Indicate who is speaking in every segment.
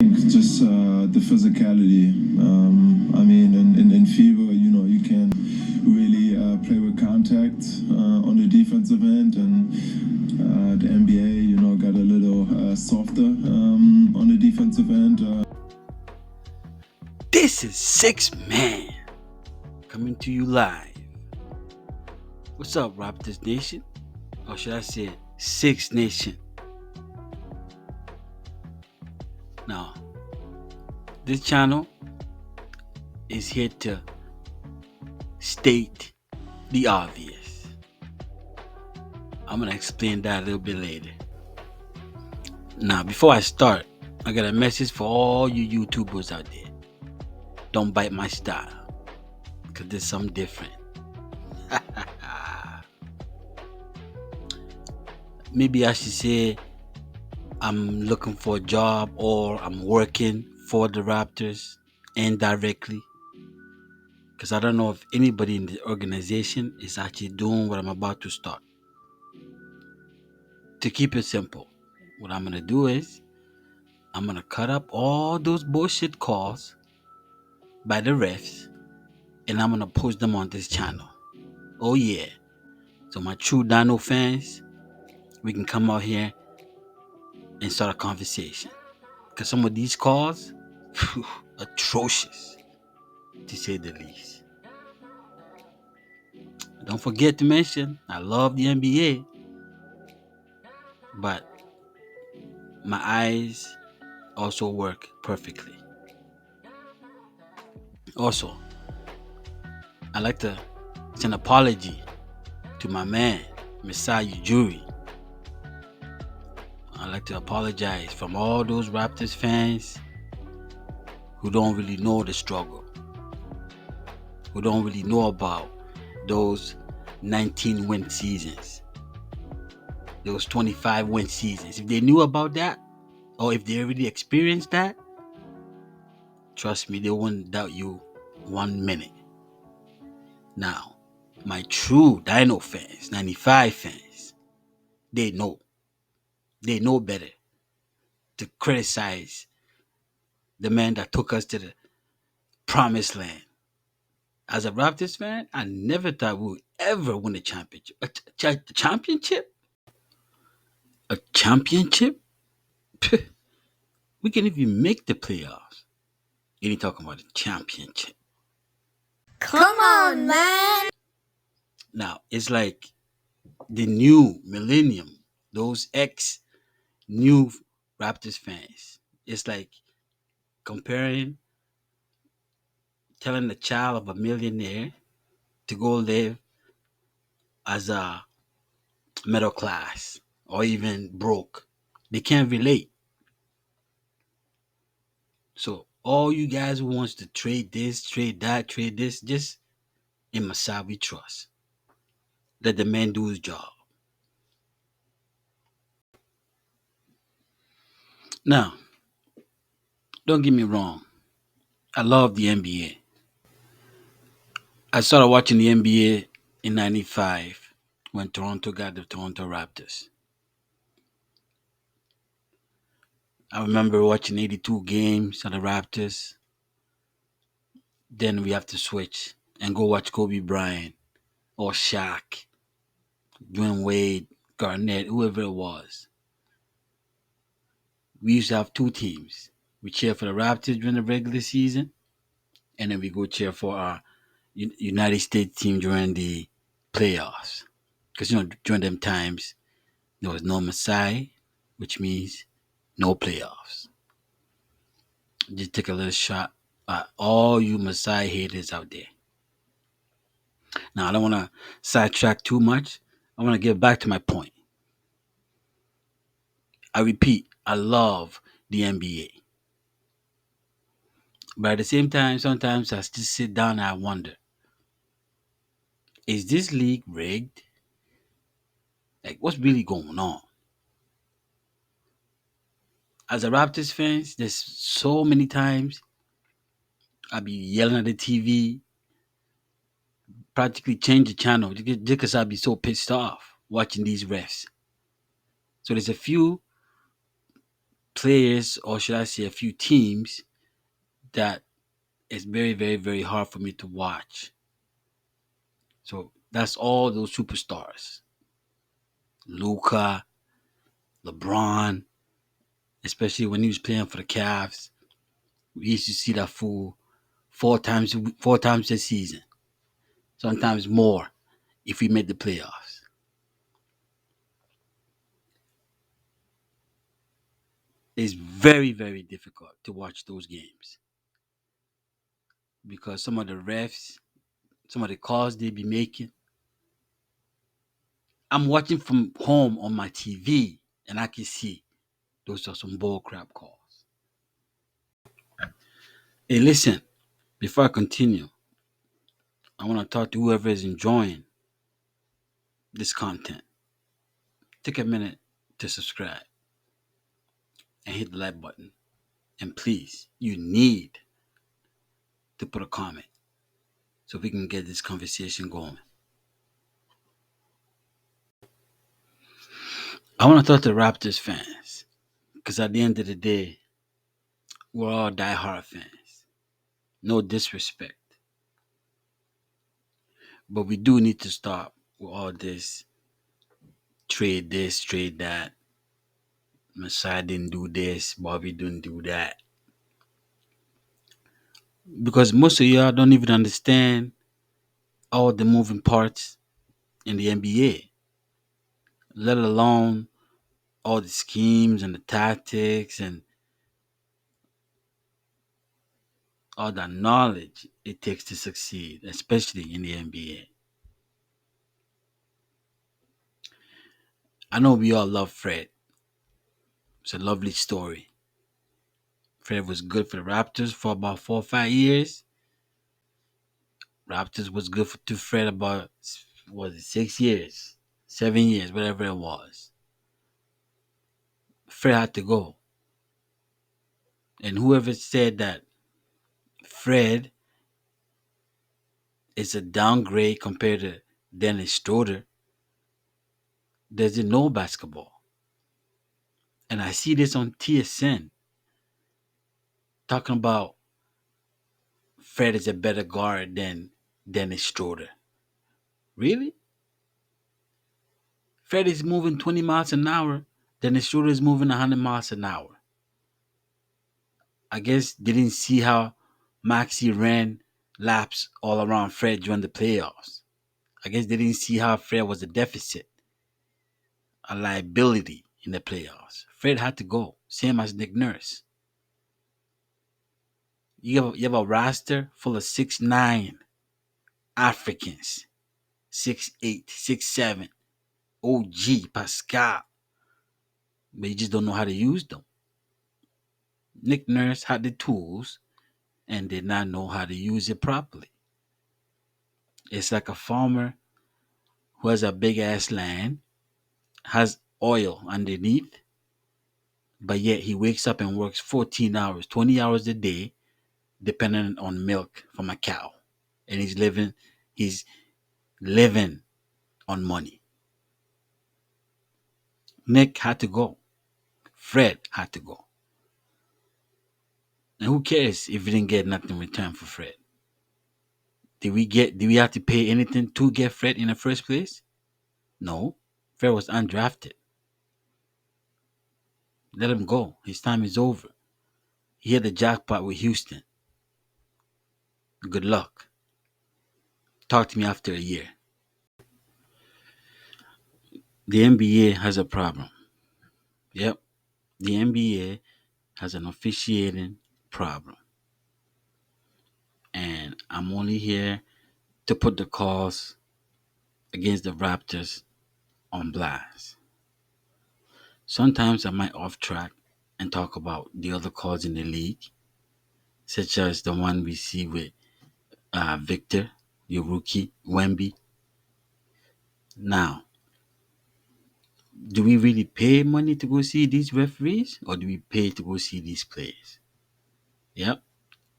Speaker 1: Just the physicality. I mean, in FIBA, you can really play with contact on the defensive end, and the NBA, got a little softer on the defensive end.
Speaker 2: This is Six Man coming to you live. What's up, Raptors Nation? Or should I say Six Nation? Now, this channel is here to state the obvious. I'm going to explain that a little bit later. Now, before I start, I got a message for all you YouTubers out there. Don't bite my style, because there's something different. Maybe I should say I'm looking for a job or I'm working for the Raptors indirectly, because I don't know if anybody in the organization is actually doing what I'm about to start. To keep it simple, what I'm going to do is I'm going to cut up all those bullshit calls by the refs and I'm going to post them on this channel. Oh yeah. So my true Dino fans, we can come out here and start a conversation. Because some of these calls, atrocious, to say the least. Don't forget to mention, I love the NBA, but my eyes also work perfectly. Also, I'd like to send an apology to my man, Masai Ujiri. I'd like to apologize from all those Raptors fans who don't really know the struggle, who don't really know about those 19-win seasons, those 25-win seasons. If they knew about that, or if they already experienced that, trust me, they wouldn't doubt you 1 minute. Now, my true Dino fans, 95 fans, they know better to criticize the man that took us to the promised land. As a Raptors fan, I never thought we would ever win a championship. A championship? A championship? We can't even make the playoffs. You ain't talking about a championship.
Speaker 3: Come on, man.
Speaker 2: Now, it's like the new millennium, those new Raptors fans. It's like telling a child of a millionaire to go live as a middle class or even broke. They can't relate. So all you guys who wants to trade this, trade that, trade this, just in Masai we trust. Let the man do his job. Now, don't get me wrong. I love the NBA. I started watching the NBA in 95 when Toronto got the Toronto Raptors. I remember watching 82 games of the Raptors. Then we have to switch and go watch Kobe Bryant or Shaq, Dwayne Wade, Garnett, whoever it was. We used to have two teams. We cheer for the Raptors during the regular season, and then we go cheer for our United States team during the playoffs. Because, during them times, there was no Masai, which means no playoffs. Just take a little shot at all you Masai haters out there. Now, I don't want to sidetrack too much. I want to get back to my point. I repeat, I love the NBA. But at the same time, sometimes I still sit down and I wonder, is this league rigged? Like, what's really going on? As a Raptors fans, there's so many times I be yelling at the TV, practically change the channel just because I be so pissed off watching these refs. So there's a few players, or should I say a few teams, that is very, very, very hard for me to watch. So that's all those superstars. Luca, LeBron, especially when he was playing for the Cavs. We used to see that fool four times a season, sometimes more if we made the playoffs. It's very, very difficult to watch those games because some of the refs, some of the calls they be making, I'm watching from home on my TV and I can see those are some bull crap calls. Hey, listen, before I continue, I want to talk to whoever is enjoying this content. Take a minute to subscribe and hit the like button. And please, you need to put a comment so we can get this conversation going. I want to talk to Raptors fans because at the end of the day, we're all diehard fans. No disrespect. But we do need to stop with all this, trade that. Messiah didn't do this, Bobby didn't do that. Because most of y'all don't even understand all the moving parts in the NBA, let alone all the schemes and the tactics and all that knowledge it takes to succeed, especially in the NBA. I know we all love Fred. It's a lovely story. Fred was good for the Raptors for about 4 or 5 years. Raptors was good to Fred about, was it 6 years, 7 years, whatever it was. Fred had to go. And whoever said that Fred is a downgrade compared to Dennis Schroeder doesn't know basketball. And I see this on TSN talking about Fred is a better guard than Dennis Schroeder. Really? Fred is moving 20 miles an hour. Dennis Schroeder is moving 100 miles an hour. I guess they didn't see how Maxey ran laps all around Fred during the playoffs. I guess they didn't see how Fred was a deficit, a liability in the playoffs. Fred had to go, same as Nick Nurse. You have a roster full of 6'9" Africans, 6'8", 6'7", OG, Pascal, but you just don't know how to use them. Nick Nurse had the tools and did not know how to use it properly. It's like a farmer who has a big ass land, has oil underneath, but yet he wakes up and works 14 hours, 20 hours a day, depending on milk from a cow. And he's living on money. Nick had to go. Fred had to go. And who cares if we didn't get nothing in return for Fred? Did we have to pay anything to get Fred in the first place? No. Fred was undrafted. Let him go. His time is over. He hit the jackpot with Houston. Good luck. Talk to me after a year. The NBA has a problem. Yep. The NBA has an officiating problem. And I'm only here to put the calls against the Raptors on blast. Sometimes I might off track and talk about the other calls in the league, such as the one we see with Victor, your rookie, Wemby. Now, do we really pay money to go see these referees or do we pay to go see these players? Yep,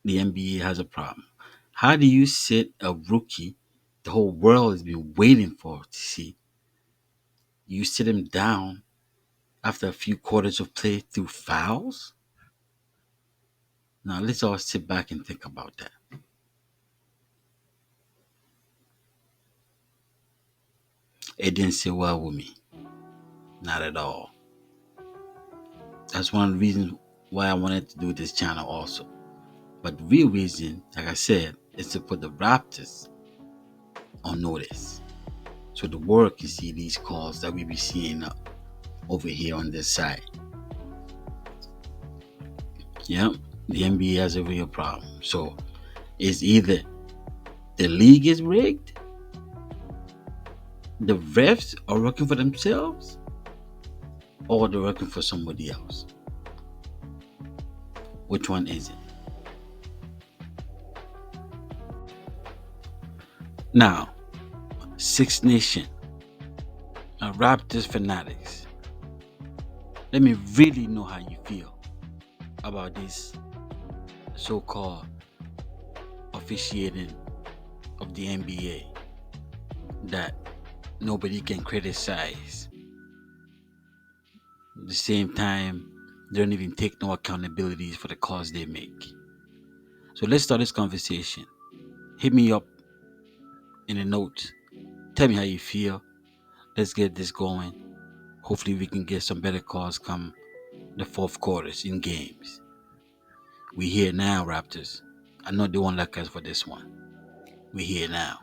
Speaker 2: the NBA has a problem. How do you sit a rookie the whole world has been waiting for to see? You sit him down after a few quarters of play through fouls? Now let's all sit back and think about that. It didn't sit well with me. Not at all. That's one of the reasons why I wanted to do this channel also. But the real reason, like I said, is to put the Raptors on notice. So the world can see these calls that we be seeing over here on this side. Yep, the NBA has a real problem. So it's either the league is rigged, the refs are working for themselves, or they're working for somebody else. Which one is it? Now, Six Nation, Raptors fanatics, let me really know how you feel about this so-called officiating of the NBA that nobody can criticize. At the same time, they don't even take no accountabilities for the calls they make. So let's start this conversation. Hit me up in the notes. Tell me how you feel. Let's get this going. Hopefully we can get some better calls come the fourth quarters in games. We here now, Raptors. I know they won't like us for this one. We here now.